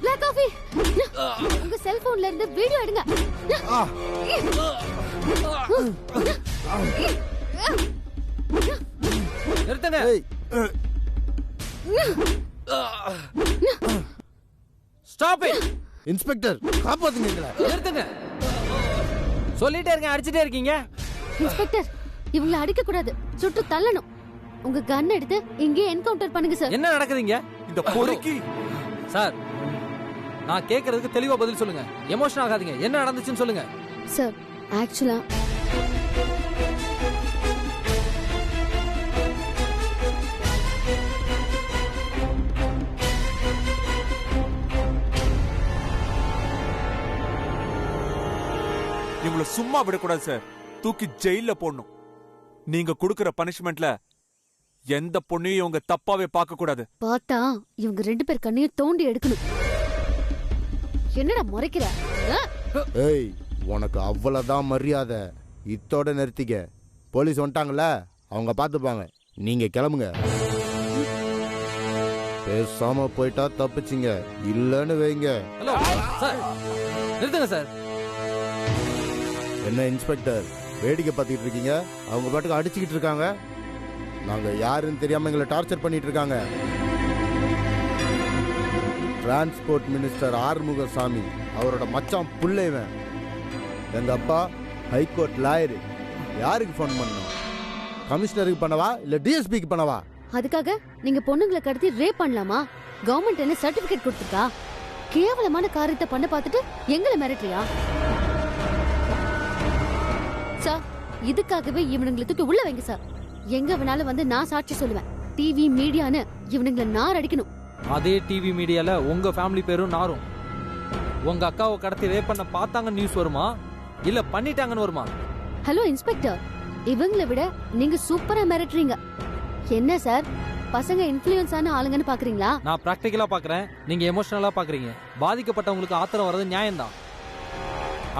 Black coffee, உங்க செல்போன்ல இருந்து வீடியோ எடுங்க. நிறுத்துங்க. Stop it. இன்ஸ்பெக்டர் காப்பாத்துங்க எங்களை. நிறுத்துங்க. சொல்லிட்டே இருக்கேன், அடிச்சிட்டே இருக்கீங்க. இன்ஸ்பெக்டர், இவங்களை அடிக்க கூடாது, சுட்டு தள்ளணும். உங்க கன் எடுத்து இங்கே என்கவுண்டர் பண்ணுங்க சார். என்ன நடக்குதுங்க? இந்த பொறுக்கி சார், நான் கேக்குறதுக்கு தெளிவா பதில் சொல்லுங்க. எமோஷன் ஆகாதீங்க. என்ன நடந்துச்சுன்னு சொல்லுங்க. சார், ஆக்சுவலா இவங்கள சும்மா விடக்கூடாது சார். தூக்கி ஜெயில போடணும். நீங்க கொடுக்கிற பனிஷ்மெண்ட்ல எந்த பொண்ணையும் இவங்க தப்பாவே பார்க்க கூடாது. பார்த்தா இவங்க 2 பேர் கண்ணையும் தோண்டி எடுக்கணும். என்னடா முறைக்கிற? ஏய், உனக்கு அவ்வளவுதான் மரியாதை. இத்தோட நிறுத்திக்க. போலீஸ் வந்துட்டாங்கல்ல, அவங்க பாத்துப்பாங்க. நீங்க கிளம்புங்க. பேசாம போயிட்டா தப்பிச்சிங்க, இல்லன்னு வைங்க. ஹலோ சார், நிறுத்துங்க சார். என்ன இன்ஸ்பெக்டர் வேடிக்கை பார்த்துக்கிட்டு இருக்கீங்க? அவங்க பாட்டுக்கு அடிச்சுக்கிட்டு இருக்காங்க. நாங்க யாருன்னு தெரியாம எங்களை டார்ச்சர் பண்ணிட்டு இருக்காங்க. டிரான்ஸ்போர்ட் மினிஸ்டர் ஆறுமுகசாமி, அவரோட மச்சான் புள்ளைவன். எங்க அப்பா ஹைகோர்ட் லாயரு. யாருக்கு ஃபோன் பண்ணணும்? கமிஷனருக்கு பண்ணவா இல்ல டிஎஸ்பிக்கு பண்ணவா? அதுக்காக நீங்க பொண்ணுங்களை கடத்தி ரேப் பண்ணலாமா? கவர்மெண்ட் என்ன சர்டிபிகேட் கொடுத்துருக்கா? கேவலமான காரியத்தை பண்ண பார்த்துட்டு எங்களை மிரட்டலையா? சார், இதுக்காகவே இவனுங்களை தூக்கி உள்ள வைங்க சார். எங்க வேணாலும் வந்து நான் சாட்சி சொல்லுவேன். டிவி மீடியான்னு இவனுங்களை நார் அடிக்கணும். அதே டிவி மீடியால உங்க ஃபேமிலி பேரும் நாரும். உங்க அக்காவை கடத்தி ரேப் பண்ண பார்த்தாங்க நியூஸ் வருமா, இல்ல பண்ணிட்டாங்கன்னு வருமா? ஹலோ இன்ஸ்பெக்டர், இவங்களை விட நீங்க சூப்பரா மிரட்டுறீங்க. என்ன சார், பசங்க இன்ஃப்ளூயன்ஸ் ஆன ஆளுங்கன்னு பாக்குறீங்களா? நான் பிராக்டிகலா பாக்குறேன், நீங்க எமோஷனலா பாக்குறீங்க. பாதிக்கப்பட்டவங்களுக்கு ஆத்திரம் வர்றது நியாயம்தான்.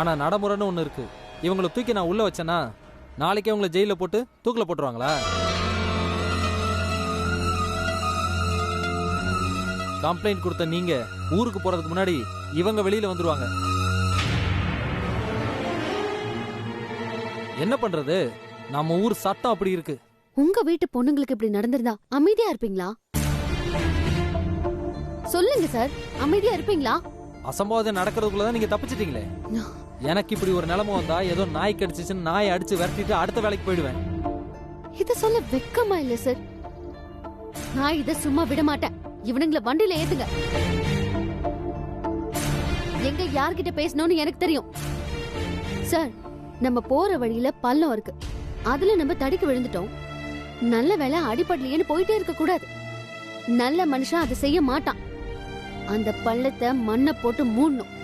ஆனா நடைமுறைன்னு ஒண்ணு இருக்கு. இவங்களை தூக்கி நான் உள்ள வச்சேன்னா நாளைக்கே உங்களை ஜெயில போட்டு தூக்கில போட்டுருவாங்களா? கம்ப்ளைண்ட் கொடுத்த நீங்க ஊருக்கு போறதுக்கு முன்னாடி இவங்க வெளியில வந்துருவாங்க. என்ன பண்றது? நம்ம ஊர் சட்டம் அப்படி இருக்கு. உங்க வீட்டு பொண்ணுங்களுக்கு இப்படி நடந்திருந்தா அமைதியா இருப்பீங்களா? சொல்லுங்க சார், அமைதியா இருப்பீங்களா? அசம்பாவிதம் நடக்கிறதுக்குள்ளதான் நீங்க தப்பிச்சிட்டீங்களே. எனக்கு இப்படி ஒரு நிலைமை வந்தா ஏதோ நாய் கடிச்சிச்சுன்னு நாயை அடிச்சு விரட்டிட்டு அடுத்த வேலைக்கு போயிடுவேன். இத சொல்ல வெக்கமா இல்ல சார்? நான் இத சும்மா விட மாட்டேன். இவனுங்களை வண்டியில ஏத்துங்க. எங்க யார்கிட்ட பேசணும்னு எனக்கு தெரியும் சார். நம்ம போற வழியில பள்ளம் இருக்கு, அதுல நம்ம தடிக்கு விழுந்துட்டோம். நல்ல வேலை அடிபடலையேன்னு போயிட்டே இருக்க கூடாது. நல்ல மனுஷன் அதை செய்ய மாட்டான். அந்த பள்ளத்தை மண்ணை போட்டு மூடணும்,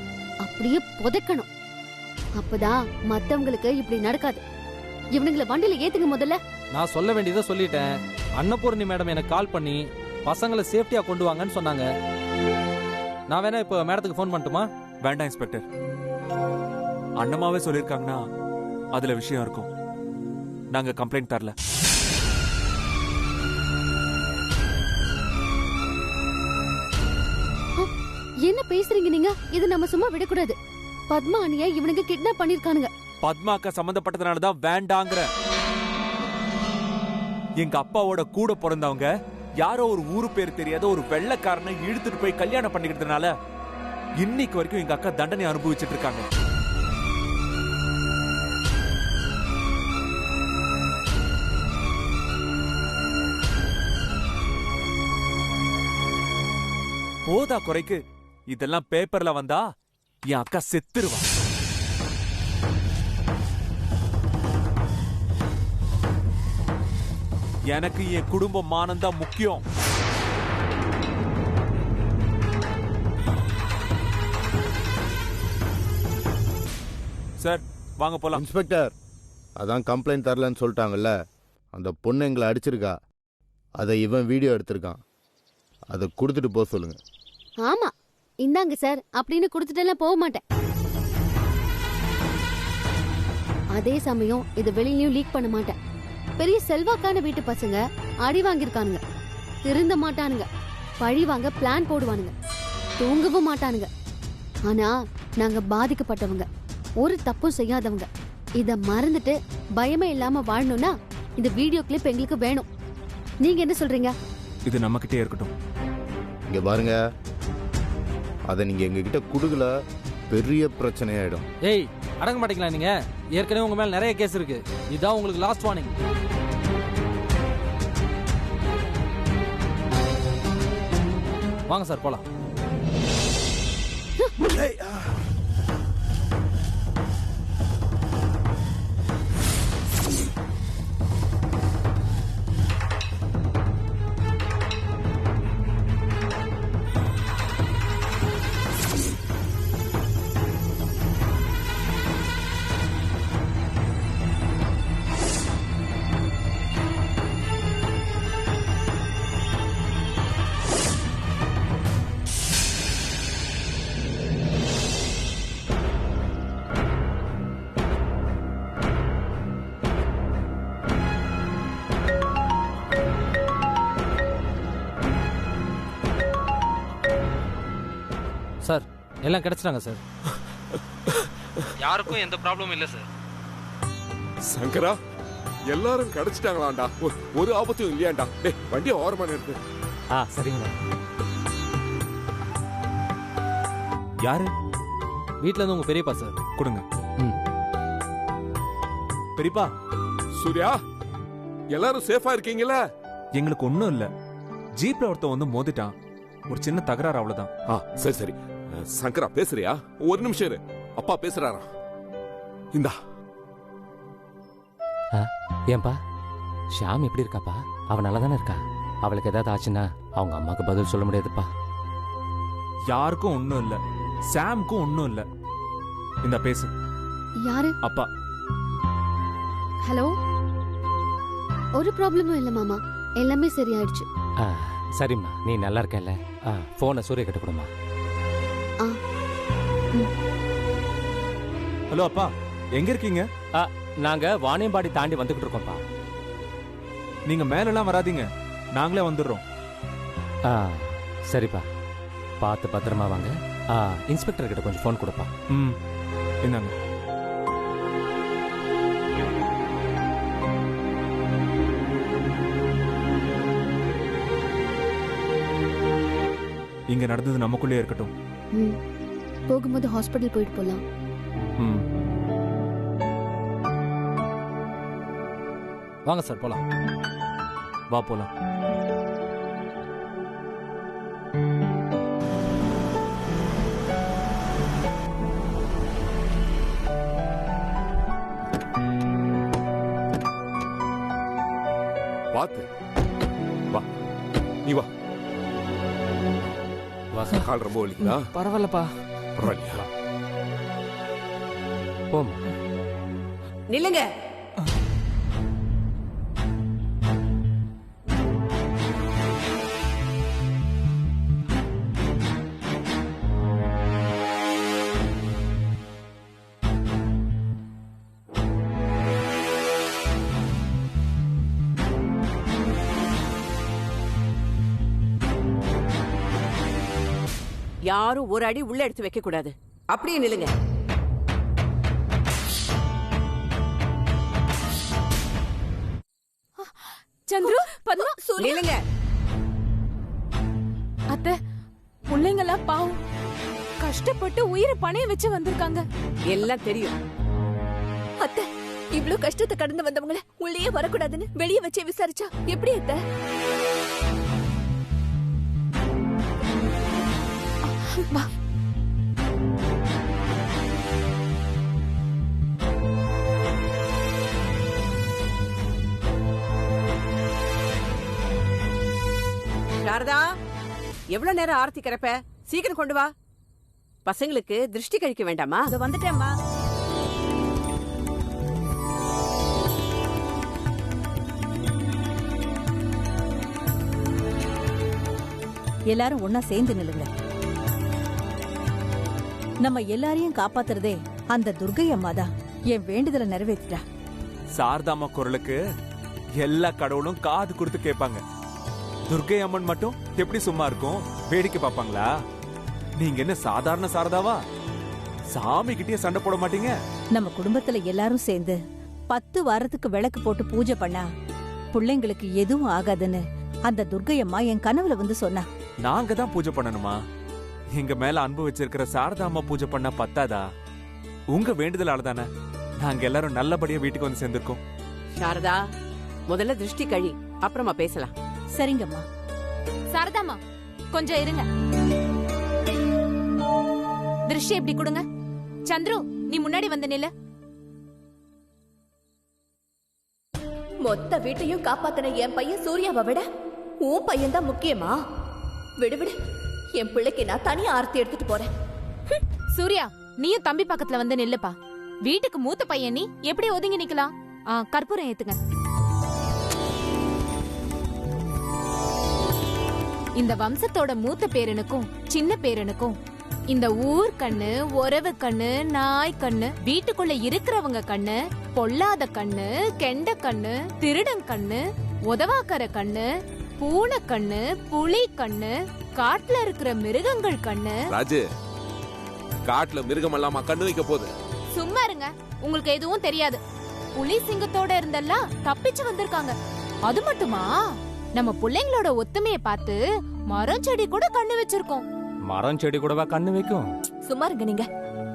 அப்படியே புதைக்கணும். அப்பதான் மத்தவங்களுக்கு இப்படி நடக்காது. இவனுங்களை வண்டியில ஏத்துங்க முதல்ல. நான் சொல்ல வேண்டியதை சொல்லிட்டேன். அன்னபூர்ணி மேடம் எனக்கு கால் பண்ணி பசங்களை சேஃப்டியா கொண்டு வாங்கன்னு சொன்னாங்க. நான் வேணா இப்ப மேடத்துக்கு ஃபோன் பண்ணட்டுமா? வேண்டாம் இன்ஸ்பெக்டர். அண்ணமாவே சொல்லிருக்காங்கன்னா அதுல விஷயம் இருக்கும். நாங்க கம்ப்ளைண்ட் தரல. என்ன பேசுறீங்க நீங்க? இது நம்ம சும்மா விடக்கூடாது. பத்மா அண்ணியை இவனுக்கு கிட்னாப் பண்ணிருக்கானுங்க. பத்மாக்கா சம்பந்தப்பட்டதுனாலதான் வேண்டாங்கிற. எங்க அப்பாவோட கூட பிறந்தவங்க யாரோ ஒரு ஊரு பேர் தெரியாத ஒரு வெள்ளைக்காரனை இழுத்துட்டு போய் கல்யாணம் பண்ணிக்கிறதுனால இன்னைக்கு வரைக்கும் எங்க அக்கா தண்டனை அனுபவிச்சுட்டு இருக்காங்க. போதா குறைக்கு இதெல்லாம் பேப்பர்ல வந்தா என் அக்கா செத்துருவா. எனக்கு என் குடும்பம் மானம்தான் முக்கியம். சார் வாங்க போலாம். இன்ஸ்பெக்டர், அதான் கம்ப்ளைண்ட் தரலன்னு சொல்லிட்டாங்கல்ல. அந்த பொண்ணு எங்களை அடிச்சிருக்கா, அதை இவன் வீடியோ எடுத்திருக்கான். அதை கொடுத்துட்டு போக சொல்லுங்க. ஆமா, இந்தாங்க சார் அப்படின்னு கொடுத்துட்டெல்லாம் போக மாட்டேன். அதே சமயம் இது வெளியிலயும் லீக் பண்ண மாட்டேன். பெரிய செல்வாக்கான வீட்டு பசங்க அடி வாங்கிருக்கானுங்க, திருந்த மாட்டானுங்க. பழி வாங்க பிளான் போடுவானுங்க, தூங்கவும் மாட்டானுங்க. ஆனா நாங்க பாதிக்கப்பட்டவங்க, ஒரு தப்பும் செய்யாதவங்க. இத மறந்துட்டு பயமே இல்லாம வாழணும்னா இந்த வீடியோ கிளிப் எங்களுக்கு வேணும். நீங்க என்ன சொல்றீங்க? இது நம்ம கிட்டே இருக்கட்டும். இங்க பாருங்க, அதை நீங்க எங்ககிட்ட குடுக்கல, பெரிய பிரச்சனையாயிடும். ஏய், அடங்க மாட்டீங்களா நீங்க? ஏற்கனவே உங்க மேல நிறைய கேஸ் இருக்கு. இதான் உங்களுக்கு லாஸ்ட் வார்னிங். வாங்க சார் போலாம். சார் எல்லாம் கிடைச்சிட்டாங்க சார். யாருக்கும் எந்த ப்ராப்ளமும் இல்லை சார். சங்கரா, எல்லாரும் கிடைச்சிட்டாங்களாண்டா? ஒரு ஆபத்தும் இல்லையாண்டா? டேய், வண்டியை ஓரமா நிறுத்து. சரிங்க. யாரு? வீட்ல இருந்து உங்க பெரியப்பா சார். கொடுங்க. பெரியப்பா. சூர்யா, எல்லாரும் சேஃபா இருக்கீங்களா? எங்களுக்கு ஒண்ணும் இல்ல. ஜீப்ல ஒருத்தன் வந்து மோதிட்டான். ஒரு சின்ன தகராறு, அவ்வளவுதான். சரி சரி. சங்கரா பேசுறியா? ஒரு நிமிஷம் இரு, அப்பா பேசுறாரா? இந்தா. ஏன்பா ஷாம் எப்படி இருக்காப்பா? அவ நல்லா தானே இருக்கா? அவளுக்கு ஏதாவது ஆச்சுன்னா அவங்க அம்மாக்கு பதில் சொல்ல முடியாதுப்பா. யாருக்கும் ஒண்ணும் இல்ல. சாம்க்கும் ஒண்ணும் இல்ல. இந்த பேசு. யாரு? அப்பா. ஹலோ. ஒரு ப்ராப்ளமும் இல்ல மாமா, எல்லாமே சரியாயிடுச்சு. சரிம்மா, நீ நல்லா இருக்கல? போனை சூரிய கிட்ட கொடுமா. ஹலோ அப்பா, எங்க இருக்கீங்க? நாங்க வாணியம்பாடி தாண்டி வந்துகிட்டு இருக்கோம்ப்பா. நீங்க மேலெல்லாம் வராதீங்க, நாங்களே வந்துடுறோம். சரிப்பா, பார்த்து பத்திரமா வாங்க. இன்ஸ்பெக்டர் கிட்ட கொஞ்சம் ஃபோன் கொடுப்பா. என்னங்க? இங்க நடந்தது நமக்குள்ளே இருக்கட்டும். போகும்போது ஹாஸ்பிடல் போயிட்டு போலாம். வாங்க சார் போலாம். வா போலாம். பாத்து வா, நீ வா. கால் ரொம்ப வலிக்குதா? பரவாயில்லப்பா. பரவாயில்லையா? போம். நில்லுங்க. யாரும் ஒரு அடி உள்ள எடுத்து வைக்க கூடாது. அப்படியே நில்லுங்க. சந்துரு, பத்மா, சூர்யா, நில்லுங்க. அத்தை, பிள்ளைங்கெல்லாம் பாவம் கஷ்டப்பட்டு உயிரை பணைய வச்சு வந்திருக்காங்க. எல்லாம் தெரியும். அத்தை, இவ்ளோ கஷ்டத்தை கடந்து வந்தவங்கள உள்ளே வரக்கூடாதுன்னு வெளியே வச்சே விசாரிச்சா எப்படி அத்தை? வா. சாரதா, எவ்வளவு நேரம் ஆரத்தி கரைப்ப? சீக்கிரம் கொண்டு வா. பசங்களுக்கு திருஷ்டி கழிக்க வேண்டாமா? வந்துட்டேம்மா. எல்லாரும் ஒன்னா சேர்ந்து நில்லுங்க. நம்ம எல்லாரையும் காப்பாத்துறதே அந்த துர்கை அம்மா தான். என் வேண்டுதலை நிறைவேற்றிட்டா. சாரதாம்மா குரலுக்கு எல்லா கடவுளும் காது கொடுத்து கேட்பாங்க. துர்க்கை அம்மன் மட்டும் எப்படி சும்மா இருக்கும்? வேடிக்கை பார்ப்பாங்களா? நீங்க என்ன சாதாரண சாரதாவா? சாமி கிட்டே சண்டை போட மாட்டீங்க? நம்ம குடும்பத்துல எல்லாரும் சேர்ந்து 10 வாரத்துக்கு விளக்கு போட்டு பூஜை பண்ணா பிள்ளைங்களுக்கு எதுவும் ஆகாதுன்னு அந்த துர்க்கையம்மா என் கனவுல வந்து சொன்னா. நாங்க தான் பூஜை பண்ணணுமா? எங்க மேல அன்பு வச்சிருக்கிற சாரதா அம்மா பூஜை பண்ணா பத்தாதா? உங்க வேண்டுதலால தானே நாங்க எல்லாரும் நல்லபடியா வீட்டுக்கு வந்து சேர்ந்திருக்கோம். சாரதா, முதல்ல திருஷ்டி கழி, அப்புறமா பேசலாம். சரிங்கம்மா. சாரதாம்மா கொஞ்சம் இருங்க. திருஷ்டி எப்படி கொடுங்க. சந்துரு, நீ முன்னாடி வந்து நில்லு. மொத்த வீட்டையும் காப்பாத்தின என் பையன் சூர்யாவை விட உன் பையன் தான் முக்கியமா? விடு விடு, என் பிள்ளைக்கு நான் தனியா ஆர்த்தி எடுத்துட்டு போறேன். சூர்யா, நீயும் தம்பி பக்கத்துல வந்து நில்லுப்பா. வீட்டுக்கு மூத்த பையன் நீ எப்படி ஒதுங்கி நிக்கலாம்? கற்பூரம் ஏத்துங்க. இந்த வம்சத்தோட மூத்த பேரனுக்கும் சின்ன பேரனுக்கும் இந்த ஊர் கண்ணு, உறவு கண்ணு, நாய் கண்ணு, வீட்டுக்குள்ள இருக்கிறவங்க கண்ணு, பொல்லாத கண்ணு, கெண்ட கண்ணு, திருடன் கண்ணு, உதவாக்கற கண்ணு, பூனை கண்ணு, புலி கண்ணு, காட்டுல இருக்கிற மிருகங்கள் கண்ணு. ராஜு, காட்டுல மிருகம் எல்லாமா கண்ணு வைக்க போகுது? சும்மா இருங்க, உங்களுக்கு எதுவும் தெரியாது. புலி சிங்கத்தோட இருந்தெல்லாம் தப்பிச்சு வந்திருக்காங்க. அது மட்டுமா, நம்ம பிள்ளைங்களோட ஒத்துமையை பார்த்து மரம் செடி கூட கண்ணு வச்சிருக்கோம். மரம் செடி கூடவா கண்ணு வைக்கும்? சும்மா இருங்க நீங்க.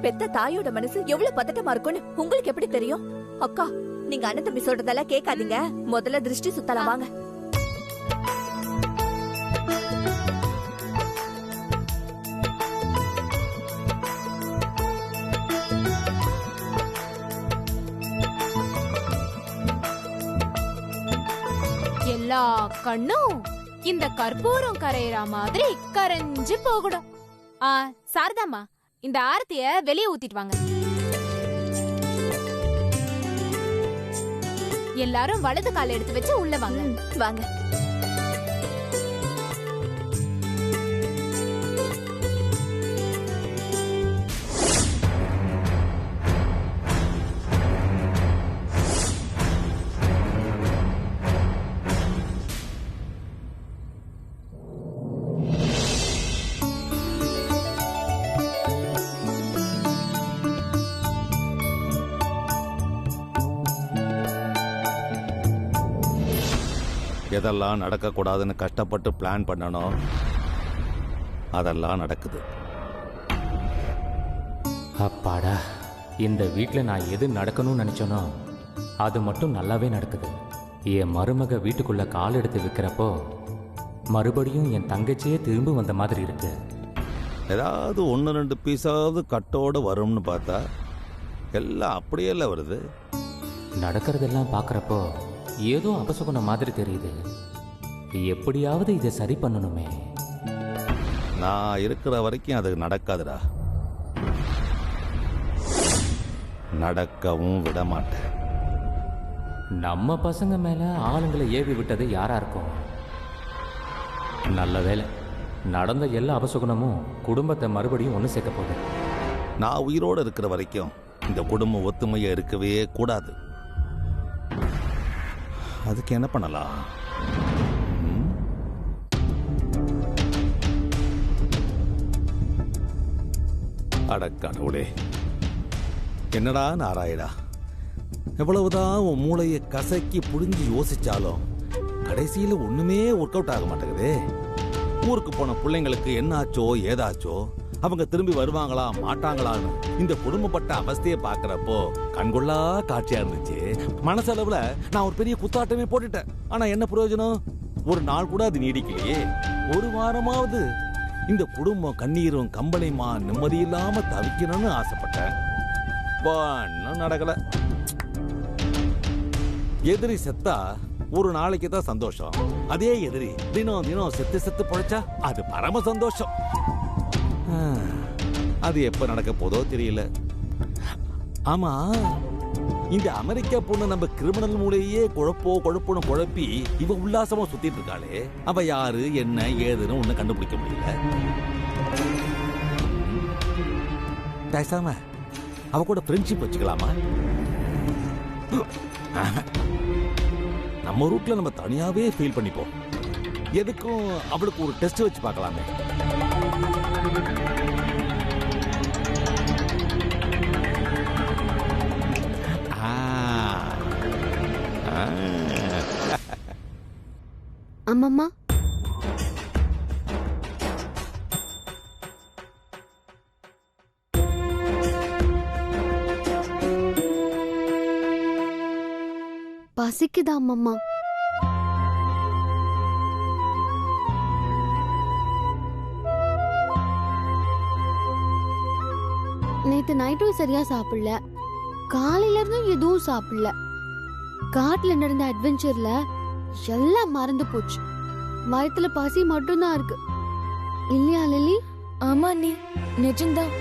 பெத்த தாயோட மனசு எவ்வளவு பதட்டமா இருக்கும்னு உங்களுக்கு எப்படி தெரியும்? அக்கா, நீங்க அண்ணன் தம்பி சொல்றதெல்லாம் கேட்காதீங்க. முதல்ல திருஷ்டி சுத்தலாம் வாங்க. எல்லா கண்ணும் இந்த கற்பூரம் கரையிற மாதிரி கரைஞ்சு போகணும். சாரதாம்மா, இந்த ஆரத்திய வெளியே ஊத்திட்டு வாங்க. எல்லாரும் வலது கால எடுத்து வச்சு உள்ள வாங்க. வாங்க. எதெல்லாம் நடக்கக்கூடாதுன்னு கஷ்டப்பட்டு பிளான் பண்ணணும், அதெல்லாம் நடக்குது. அப்பாடா, இந்த வீட்டில் நான் எது நடக்கணும்னு நினச்சேனோ அது மட்டும் நல்லாவே நடக்குது. என் மருமக வீட்டுக்குள்ளே கால் எடுத்து வைக்கிறப்போ மறுபடியும் என் தங்கச்சியே திரும்ப வந்த மாதிரி இருக்கு. ஏதாவது 1-2 பீஸாவது கட்டோடு வரும்னு பார்த்தா எல்லாம் அப்படியெல்லாம் வருது. நடக்கிறதெல்லாம் பார்க்குறப்போ ஏதோ அபசகுன மாதிரி தெரியுது. எப்படியாவது இதை சரி பண்ணணுமே. நான் இருக்கிற வரைக்கும் அது நடக்காதுடா. நடக்கவும் விட மாட்டேன். நம்ம பசங்க மேல ஆளுங்களை ஏவி விட்டது யாரா இருக்கும்? நல்ல வேலை, நடந்த எல்லா அபசகுனமும் குடும்பத்தை மறுபடியும் ஒன்று சேர்க்க போகுது. நான் உயிரோடு இருக்கிற வரைக்கும் இந்த குடும்பம் ஒத்துமையா இருக்கவே கூடாது. அதுக்கு என்ன பண்ணலாம்? அடக்கடவுளே, என்னடா நாராயணா, எவ்வளவுதான் உன் மூளையை கசக்கி புழிஞ்சு யோசிச்சாலும் கடைசியில ஒண்ணுமே ஒர்க் அவுட் ஆக மாட்டேங்குதே. ஊருக்கு போன பிள்ளைங்களுக்கு என்னாச்சோ ஏதாச்சோ, அவங்க திரும்பி வருவாங்களா மாட்டாங்களான்னு இந்த குடும்பப்பட்ட அவஸ்தையை பாக்குறப்போ கண்கொள்ளா காட்சியா இருந்துச்சு. மனசளவுல நான் ஒரு பெரிய குத்தாட்டமே போட்டுட்டேன். ஆனா என்ன பிரயோஜனம்? ஒரு நாள் கூட அது நீடிக்கலையே. ஒரு வாரமாவது இந்த குடும்பம் கண்ணீரும் கம்பளையுமா நிம்மதி இல்லாம தவிக்கணும்னு ஆசைப்பட்டேன். ஒன்னும் நடக்கல. எதிரி செத்தா ஒரு நாளைக்கு தான் சந்தோஷம். அதே எதிரி தினம் தினம் செத்து செத்து பொழைச்சா அது பரம சந்தோஷம். அது எப்ப நடக்க போதோ தெரியல. ஆமா, இந்த அமெரிக்கா பொண்ணு நம்ம கிரிமினல் மூலையே குழப்புன்னு குழப்பி இவ உல்லாசமா சுத்திட்டு இருக்காளே, அவ யாரு என்ன ஏதுன்னு ஒண்ணு கண்டுபிடிக்க முடியல. பேசாம அவ கூட ஃப்ரெண்ட்ஷிப் வச்சுக்கலாமா? நம்ம ரூட்ல நம்ம தனியாவே ஃபீல் பண்ணிப்போம். எதுக்கும் அவளுக்கு ஒரு டெஸ்ட் வச்சு பார்க்கலாமே. அம்மம்மா, பசிக்குதா அம்மம்மா? நேத்து நைட்டும் சரியா சாப்பிடல, காலையில இருந்தும் எதுவும் சாப்பிடல. காட்டுல நடந்த அட்வென்ச்சர்ல எல்லாம் மறந்து போச்சு. வயித்துல பசி மட்டும்தான் இருக்கு. இல்லையா லில்லி? ஆமா அண்ணி, நிஜம்தான்.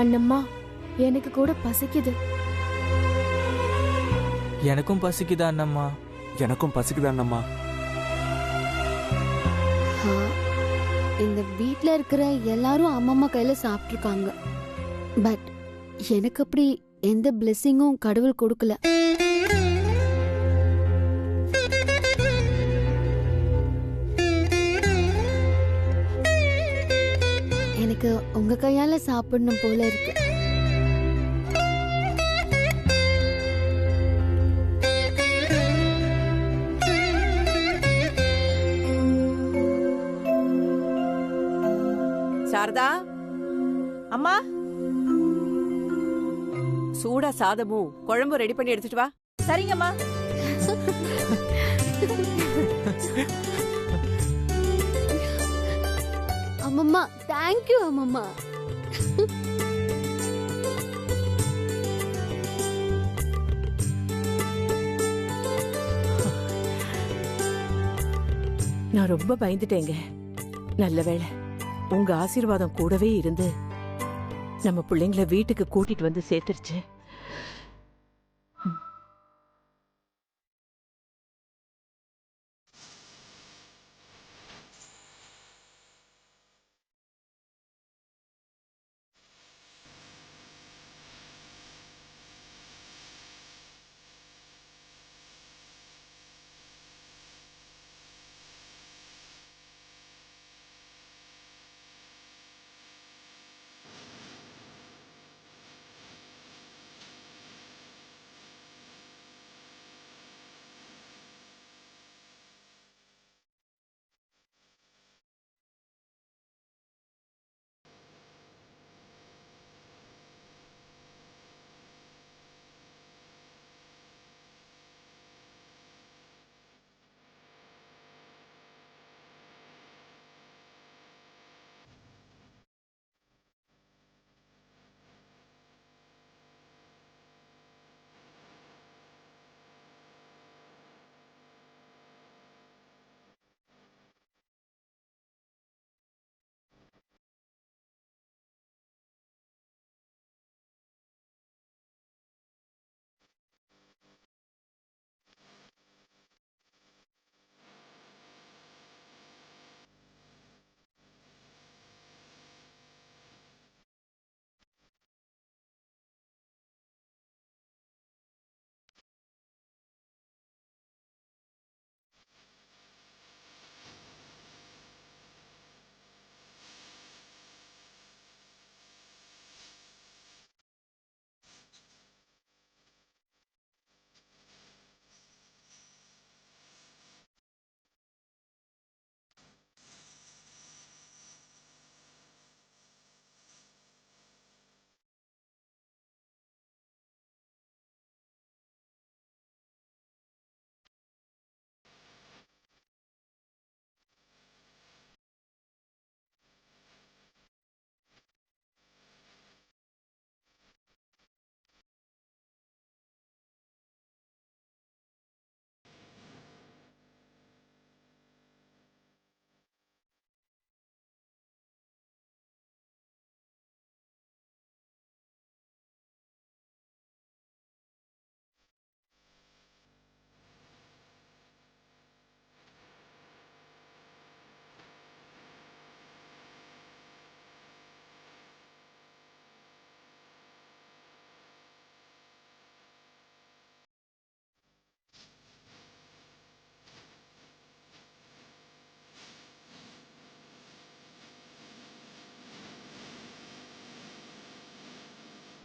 அண்ணம்மா, எனக்கு கூட பசிக்குது. எனக்கும் பசிக்குதா அண்ணம்மா? எனக்கும் பசிக்குதா அண்ணம்மா? இந்த வீட்ல இருக்கிற எல்லாரும் அம்மம்மா கையில சாப்பிட்டுருக்காங்க. பட் எனக்கு அப்படி எந்த பிளெஸிங்கும் கடவுள் கொடுக்கல. எனக்கு உங்க கையால சாப்பிடணும் போல இருக்கு. சாரதா, அம்மா, சூடா சாதமும் குழம்பு ரெடி பண்ணி எடுத்துட்டு வா. சரிங்கம்மா. அம்மம்மா, தேங்க்யூ அம்மம்மா. நான் ரொம்ப பயந்துட்டேங்க. நல்ல வேளை உங்க ஆசீர்வாதம் கூடவே இருந்து நம்ம பிள்ளைங்களை வீட்டுக்கு கூட்டிட்டு வந்து சேர்த்துருச்சு.